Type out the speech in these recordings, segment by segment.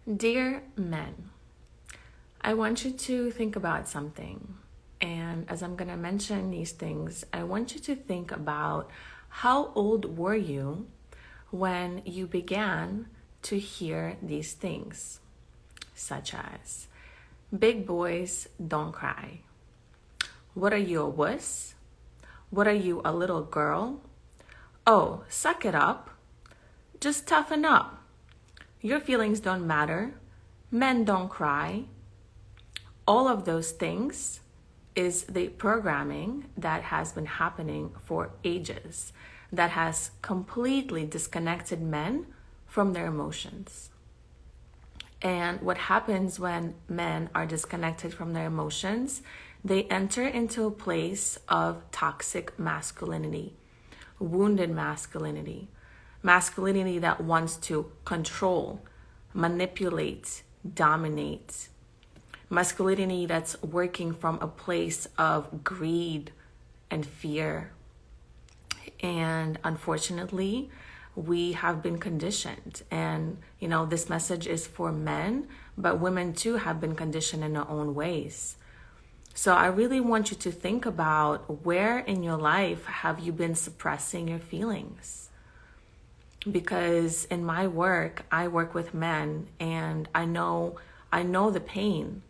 Dear men, I want you to think about something. And as I'm going to mention these things, I want you to think about how old were you when you began to hear these things, such as big boys don't cry. What are you, a wuss? What are you, a little girl? Oh, suck it up. Just toughen up. Your feelings don't matter. Men don't cry. All of those things is the programming that has been happening for ages, that has completely disconnected men from their emotions. And what happens when men are disconnected from their emotions, they enter into a place of toxic masculinity, wounded masculinity, masculinity that wants to control, manipulate, dominate, masculinity that's working from a place of greed and fear. And unfortunately, we have been conditioned. And, this message is for men, but women too have been conditioned in their own ways. So I really want you to think about where in your life have you been suppressing your feelings? Because in my work, I work with men, and I know the pain.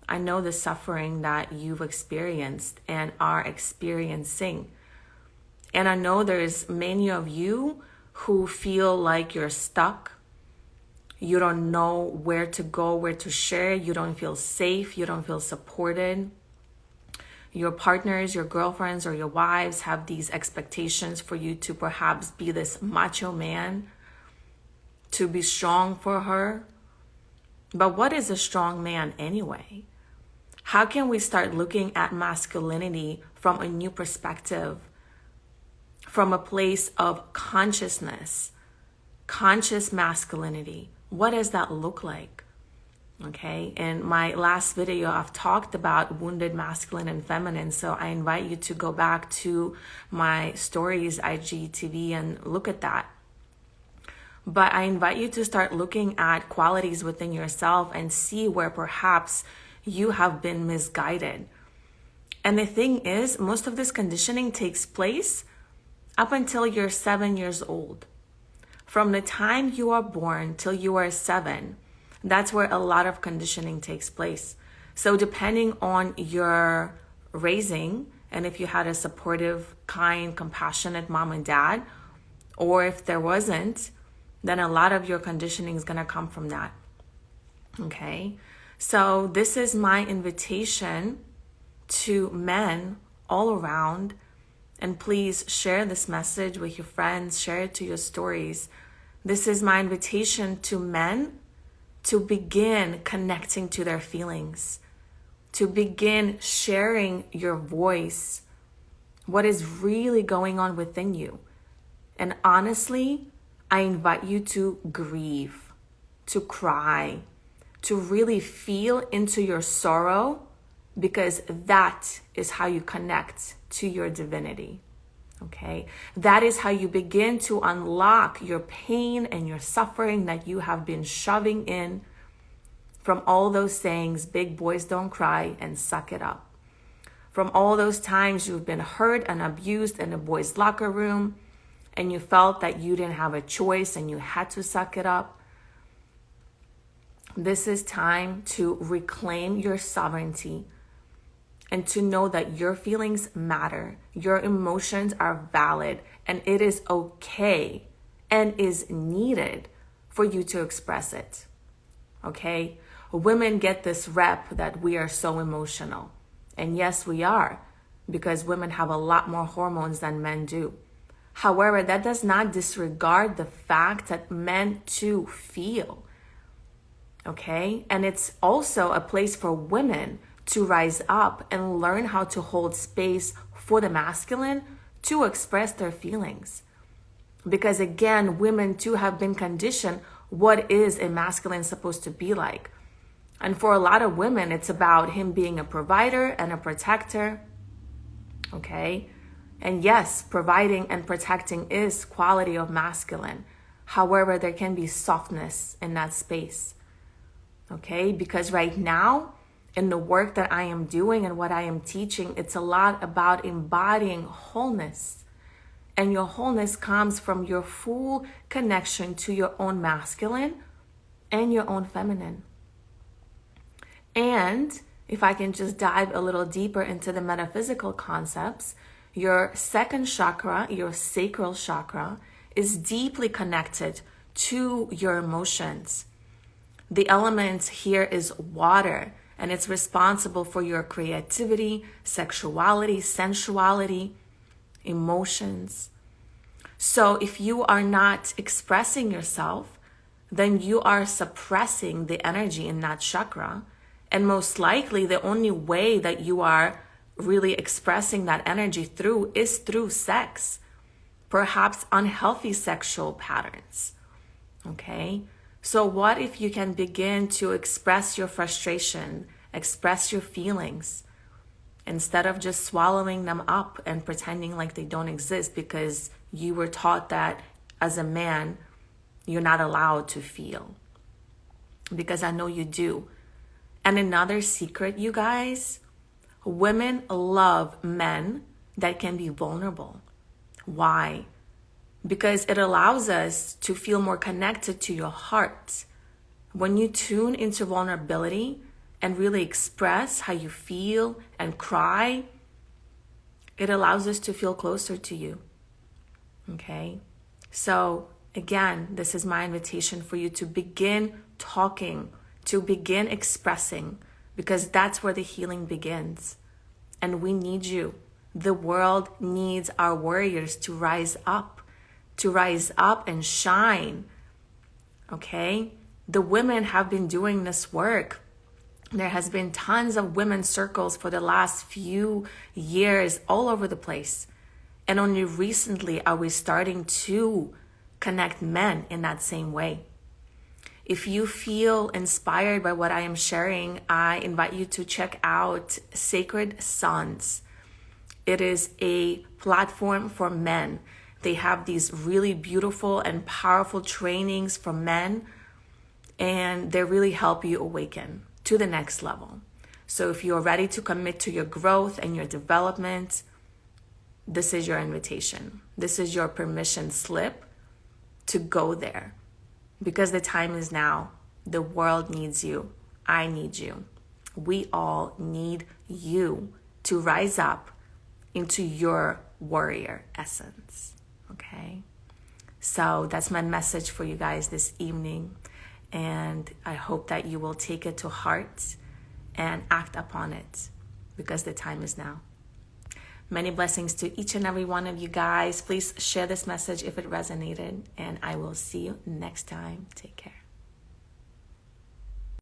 I know the suffering that you've experienced and are experiencing. And I know there's many of you who feel like you're stuck. You don't know where to go, where to share. You don't feel safe. You don't feel supported. Your partners, your girlfriends, or your wives have these expectations for you to perhaps be this macho man, to be strong for her. But what is a strong man anyway? How can we start looking at masculinity from a new perspective, from a place of consciousness, conscious masculinity? What does that look like? Okay, in my last video, I've talked about wounded masculine and feminine, so I invite you to go back to my stories, IGTV, and look at that. But I invite you to start looking at qualities within yourself and see where perhaps you have been misguided. And the thing is, most of this conditioning takes place up until you're 7 years old. From the time you are born till you are 7, that's where a lot of conditioning takes place. So depending on your raising, and if you had a supportive, kind, compassionate mom and dad, or if there wasn't, then a lot of your conditioning is going to come from that. Okay? So this is my invitation to men all around. And please share this message with your friends, share it to your stories. This is my invitation to men to begin connecting to their feelings, to begin sharing your voice, what is really going on within you. And honestly, I invite you to grieve, to cry, to really feel into your sorrow, because that is how you connect to your divinity. Okay, that is how you begin to unlock your pain and your suffering that you have been shoving in from all those sayings, big boys don't cry and suck it up. From all those times you've been hurt and abused in a boys' locker room and you felt that you didn't have a choice and you had to suck it up. This is time to reclaim your sovereignty and to know that your feelings matter, your emotions are valid, and it is okay and is needed for you to express it. Okay? Women get this rep that we are so emotional. And yes, we are, because women have a lot more hormones than men do. However, that does not disregard the fact that men too feel. Okay? And it's also a place for women to rise up and learn how to hold space for the masculine to express their feelings. Because again, women too have been conditioned what is a masculine supposed to be like. And for a lot of women, it's about him being a provider and a protector. Okay? And yes, providing and protecting is quality of masculine. However, there can be softness in that space. Okay? Because right now, in the work that I am doing and what I am teaching, it's a lot about embodying wholeness. And your wholeness comes from your full connection to your own masculine and your own feminine. And if I can just dive a little deeper into the metaphysical concepts, your second chakra, your sacral chakra, is deeply connected to your emotions. The element here is water, and it's responsible for your creativity, sexuality, sensuality, emotions. So if you are not expressing yourself, then you are suppressing the energy in that chakra. And most likely the only way that you are really expressing that energy through is through sex, perhaps unhealthy sexual patterns. Okay? So what if you can begin to express your frustration, express your feelings, instead of just swallowing them up and pretending like they don't exist because you were taught that as a man, you're not allowed to feel. Because I know you do. And another secret, you guys, women love men that can be vulnerable. Why? Because it allows us to feel more connected to your heart. When you tune into vulnerability and really express how you feel and cry, it allows us to feel closer to you. Okay? So again, this is my invitation for you to begin talking, to begin expressing, because that's where the healing begins. And we need you. The world needs our warriors to rise up and shine. Okay? The women have been doing this work. There has been tons of women's circles for the last few years all over the place. And only recently are we starting to connect men in that same way. If you feel inspired by what I am sharing, I invite you to check out Sacred Sons. It is a platform for men. They have these really beautiful and powerful trainings for men, and they really help you awaken to the next level. So if you're ready to commit to your growth and your development, this is your invitation. This is your permission slip to go there. Because the time is now. The world needs you. I need you. We all need you to rise up into your warrior essence. Okay? So that's my message for you guys this evening. And I hope that you will take it to heart and act upon it, because the time is now. Many blessings to each and every one of you guys. Please share this message if it resonated, and I will see you next time. Take care.